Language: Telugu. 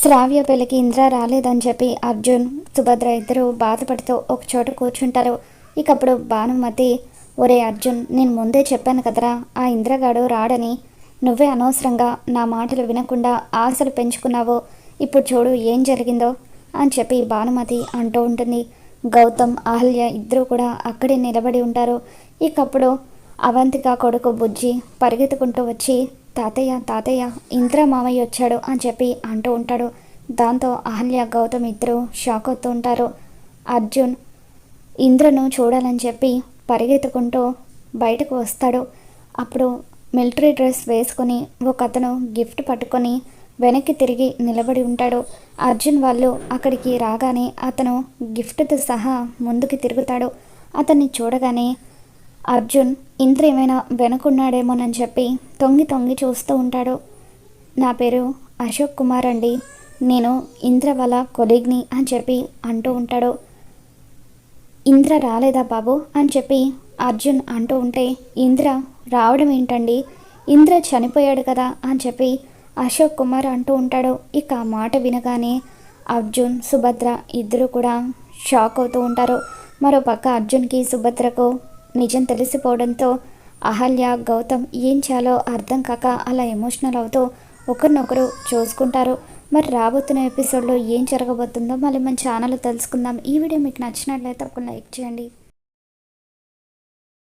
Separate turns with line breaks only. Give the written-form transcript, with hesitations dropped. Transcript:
శ్రావ్య పెళ్ళికి ఇంద్ర రాలేదని చెప్పి అర్జున్ సుభద్ర ఇద్దరు బాధపడుతూ ఒక చోట కూర్చుంటారు. ఇకప్పుడు భానుమతి, ఒరే అర్జున్, నేను ముందే చెప్పాను కదరా ఆ ఇంద్రగాడు రాడని. నువ్వే అనవసరంగా నా మాటలు వినకుండా ఆశలు పెంచుకున్నావో. ఇప్పుడు చూడు ఏం జరిగిందో అని చెప్పి భానుమతి అంటూ ఉంటుంది. గౌతమ్, అహల్య ఇద్దరు కూడా అక్కడే నిలబడి ఉంటారు. ఇకప్పుడు అవంతిక కొడుకు బుజ్జి పరిగెత్తుకుంటూ వచ్చి, తాతయ్య తాతయ్య, ఇంద్ర మామయ్య వచ్చాడు అని చెప్పి అంటూ ఉంటాడు. దాంతో అహల్య, గౌతమ్ ఇద్దరు షాక్ అవుతూ ఉంటారు. అర్జున్ ఇంద్రను చూడాలని చెప్పి పరిగెత్తుకుంటూ బయటకు వస్తాడు. అప్పుడు మిలిటరీ డ్రెస్ వేసుకొని ఒక అతను గిఫ్ట్ పట్టుకొని వెనక్కి తిరిగి నిలబడి ఉంటాడు. అర్జున్ వాళ్ళు అక్కడికి రాగానే అతను గిఫ్ట్తో సహా ముందుకు తిరుగుతాడు. అతన్ని చూడగానే అర్జున్ ఇంద్ర ఏమైనా వెనుకున్నాడేమోనని చెప్పి తొంగి తొంగి చూస్తూ ఉంటాడు. నా పేరు అశోక్ కుమార్ అండి, నేను ఇంద్ర వాళ్ళ కొలీగ్ని అని చెప్పి అంటూ ఉంటాడు. ఇంద్ర రాలేదా బాబు అని చెప్పి అర్జున్ అంటూ ఉంటే, ఇంద్ర రావడం ఏంటండి, ఇంద్ర చనిపోయాడు కదా అని చెప్పి అశోక్ కుమార్ అంటూ ఉంటాడు. ఇక ఆ మాట వినగానే అర్జున్, సుభద్ర ఇద్దరు కూడా షాక్ అవుతూ ఉంటారు. మరోపక్క అర్జున్కి, సుభద్రకు నిజం తెలిసిపోవడంతో అహల్య, గౌతమ్ ఏం చేయాలో అర్థం కాక అలా ఎమోషనల్ అవుతూ ఒకరినొకరు చూసుకుంటారు. మరి రాబోతున్న ఎపిసోడ్లో ఏం జరగబోతుందో మళ్ళీ మన ఛానల్ తెలుసుకుందాం. ఈ వీడియో మీకు నచ్చినట్లయితే ఒక లైక్ చేయండి.